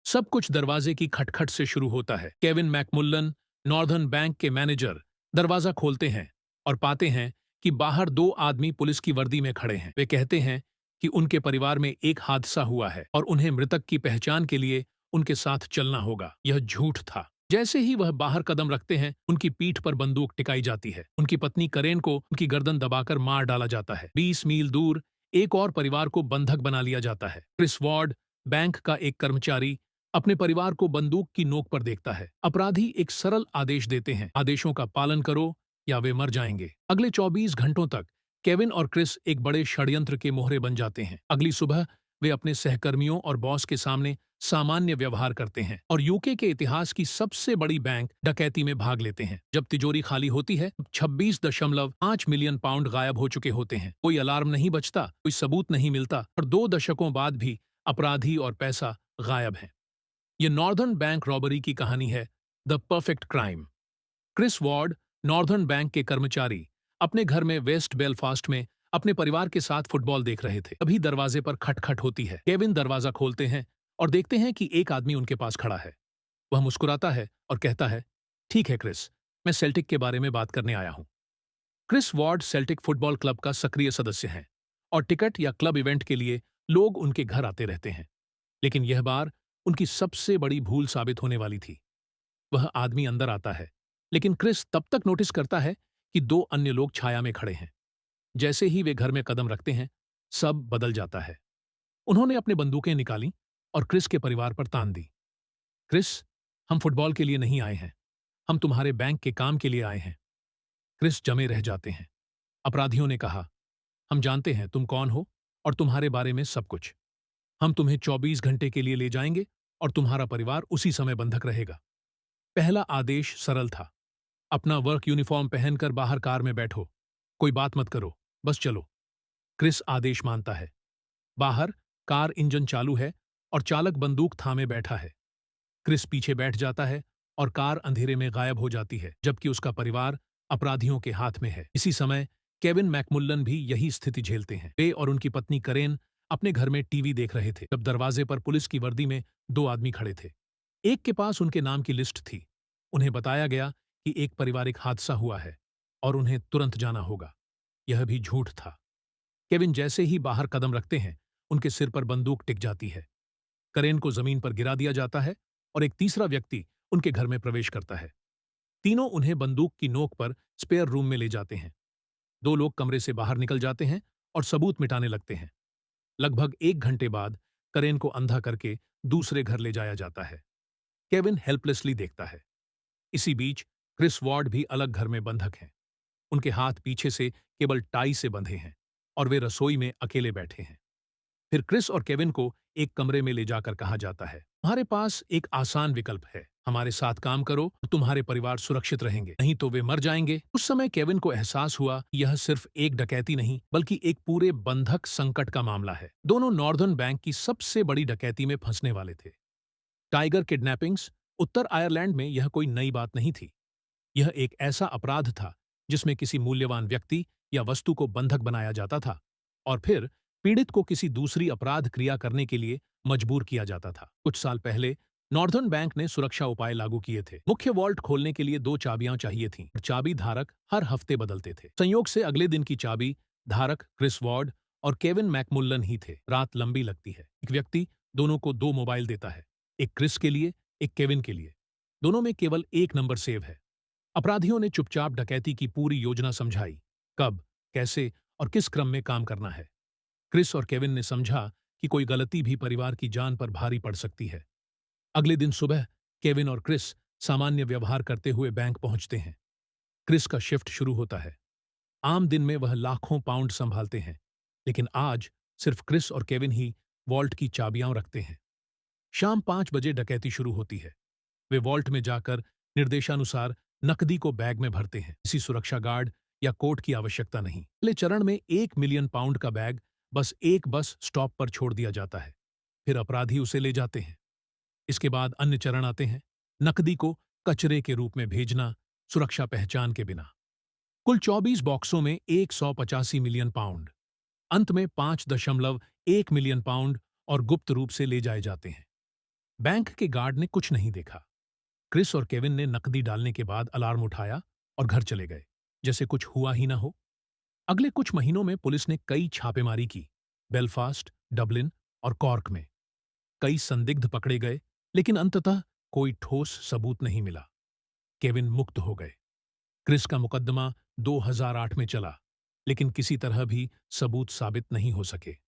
सब कुछ दरवाजे की खटखट से शुरू होता है। केविन मैकमुल्लन, नॉर्दर्न बैंक के मैनेजर, दरवाजा खोलते हैं और पाते हैं कि बाहर दो आदमी पुलिस की वर्दी में खड़े हैं। वे कहते हैं कि उनके परिवार में एक हादसा हुआ है और उन्हें मृतक की पहचान के लिए उनके साथ चलना होगा। यह झूठ था। जैसे ही वह बाहर कदम रखते हैं, उनकी पीठ पर बंदूक टिकाई जाती है। उनकी पत्नी करेन को उनकी गर्दन दबाकर मार डाला जाता है। 20 मील दूर एक और परिवार को बंधक बना लिया जाता है। क्रिस वॉर्ड, बैंक का एक कर्मचारी, अपने परिवार को बंदूक की नोक पर देखता है। अपराधी एक सरल आदेश देते हैं, आदेशों का पालन करो या वे मर जाएंगे। अगले 24 घंटों तक केविन और क्रिस एक बड़े षड्यंत्र के मोहरे बन जाते हैं। अगली सुबह वे अपने सहकर्मियों और बॉस के सामने सामान्य व्यवहार करते हैं और यूके के इतिहास की सबसे बड़ी बैंक डकैती में भाग लेते हैं। जब तिजोरी खाली होती है, 26.5 मिलियन पाउंड गायब हो चुके होते हैं। कोई अलार्म नहीं बजता, कोई सबूत नहीं मिलता और 2 दशकों बाद भी अपराधी और पैसा गायब है। ये नॉर्दर्न बैंक रॉबरी की कहानी है, the perfect crime. Chris Ward, northern bank के कर्मचारी, अपने घर में वेस्ट बेलफास्ट में अपने परिवार के साथ फुटबॉल देख रहे थे। तभी दरवाजे पर खटखट होती है। केविन दरवाजा खोलते हैं और देखते हैं कि एक आदमी उनके पास खड़ा है। वह मुस्कुराता है और कहता है, ठीक है क्रिस, मैं सेल्टिक के बारे में बात करने आया हूं। Chris Ward Celtic football club का सक्रिय सदस्य हैं और टिकट या क्लब इवेंट के लिए लोग उनके घर आते रहते हैं। लेकिन यह बार उनकी सबसे बड़ी भूल साबित होने वाली थी। वह आदमी अंदर आता है, लेकिन क्रिस तब तक नोटिस करता है कि दो अन्य लोग छाया में खड़े हैं। जैसे ही वे घर में कदम रखते हैं, सब बदल जाता है। उन्होंने अपनी बंदूकें निकाली और क्रिस के परिवार पर तान दी। क्रिस, हम फुटबॉल के लिए नहीं आए हैं, हम तुम्हारे बैंक के काम के लिए आए हैं। क्रिस जमे रह जाते हैं। अपराधियों ने कहा, हम जानते हैं तुम कौन हो और तुम्हारे बारे में सब कुछ। हम तुम्हें 24 घंटे के लिए ले जाएंगे और तुम्हारा परिवार उसी समय बंधक रहेगा। पहला आदेश सरल था, अपना वर्क यूनिफॉर्म पहनकर बाहर कार में बैठो, कोई बात मत करो, बस चलो। क्रिस आदेश मानता है। बाहर कार इंजन चालू है और चालक बंदूक थामे बैठा है। क्रिस पीछे बैठ जाता है और कार अंधेरे में गायब हो जाती है, जबकि उसका परिवार अपराधियों के हाथ में है। इसी समय केविन मैकमुल्लन भी यही स्थिति झेलते हैं। वे और उनकी पत्नी करेन अपने घर में टीवी देख रहे थे जब दरवाजे पर पुलिस की वर्दी में दो आदमी खड़े थे। एक के पास उनके नाम की लिस्ट थी। उन्हें बताया गया कि एक पारिवारिक हादसा हुआ है और उन्हें तुरंत जाना होगा। यह भी झूठ था। केविन जैसे ही बाहर कदम रखते हैं, उनके सिर पर बंदूक टिक जाती है। करेन को जमीन पर गिरा दिया जाता है और एक तीसरा व्यक्ति उनके घर में प्रवेश करता है। तीनों उन्हें बंदूक की नोक पर स्पेयर रूम में ले जाते हैं। दो लोग कमरे से बाहर निकल जाते हैं और सबूत मिटाने लगते हैं। लगभग 1 घंटे बाद करेन को अंधा करके दूसरे घर ले जाया जाता है। केविन हेल्पलेसली देखता है। इसी बीच क्रिस वॉर्ड भी अलग घर में बंधक हैं। उनके हाथ पीछे से केवल टाई से बंधे हैं और वे रसोई में अकेले बैठे हैं। फिर क्रिस और केविन को एक कमरे में ले जाकर कहा जाता है, तुम्हारे पास एक आसान विकल्प है, हमारे साथ काम करो और तुम्हारे परिवार सुरक्षित रहेंगे, नहीं तो वे मर जाएंगे। उस समय केविन को एहसास हुआ कि यह सिर्फ एक डकैती नहीं बल्कि एक पूरे बंधक संकट का मामला है। दोनों नॉर्दर्न बैंक की सबसे बड़ी डकैती में फंसने वाले थे। टाइगर किडनैपिंग्स, उत्तर आयरलैंड में यह कोई नई बात नहीं थी। यह एक ऐसा अपराध था जिसमें किसी मूल्यवान व्यक्ति या वस्तु को बंधक बनाया जाता था और फिर पीड़ित को किसी दूसरी अपराध क्रिया करने के लिए मजबूर किया जाता था। कुछ साल पहले नॉर्दर्न बैंक ने सुरक्षा उपाय लागू किए थे। मुख्य वॉल्ट खोलने के लिए 2 चाबियां चाहिए थीं और चाबी धारक हर हफ्ते बदलते थे। संयोग से अगले दिन की चाबी धारक क्रिस वॉर्ड और केविन मैकमुल्लन ही थे। रात लंबी लगती है। एक व्यक्ति दोनों को 2 मोबाइल देता है, एक क्रिस के लिए, एक केविन के लिए। दोनों में केवल एक नंबर सेव है। अपराधियों ने चुपचाप डकैती की पूरी योजना समझाई, कब, कैसे और किस क्रम में काम करना है। क्रिस और केविन ने समझा कि कोई गलती भी परिवार की जान पर भारी पड़ सकती है। अगले दिन सुबह केविन और क्रिस सामान्य व्यवहार करते हुए बैंक पहुंचते हैं। क्रिस का शिफ्ट शुरू होता है। आम दिन में वह लाखों पाउंड संभालते हैं, लेकिन आज सिर्फ क्रिस और केविन ही वॉल्ट की चाबियां रखते हैं। शाम 5 बजे डकैती शुरू होती है। वे वॉल्ट में जाकर निर्देशानुसार नकदी को बैग में भरते हैं। किसी सुरक्षा गार्ड या कोर्ट की आवश्यकता नहीं। पहले चरण में 1 मिलियन पाउंड का बैग बस एक बस स्टॉप पर छोड़ दिया जाता है। फिर अपराधी उसे ले जाते हैं। इसके बाद अन्य चरण आते हैं, नकदी को कचरे के रूप में भेजना, सुरक्षा पहचान के बिना। कुल 24 बॉक्सों में 185 मिलियन पाउंड। अंत में 5.1 मिलियन पाउंड और गुप्त रूप से ले जाए जाते हैं। बैंक के गार्ड ने कुछ नहीं देखा। क्रिस और केविन ने नकदी डालने के बाद अलार्म उठाया और घर चले गए, जैसे कुछ हुआ ही ना हो। अगले कुछ महीनों में पुलिस ने कई छापेमारी की, बेलफास्ट, डबलिन और कॉर्क में। कई संदिग्ध पकड़े गए, लेकिन अंततः कोई ठोस सबूत नहीं मिला। केविन मुक्त हो गए। क्रिस का मुकदमा 2008 में चला, लेकिन किसी तरह भी सबूत साबित नहीं हो सके।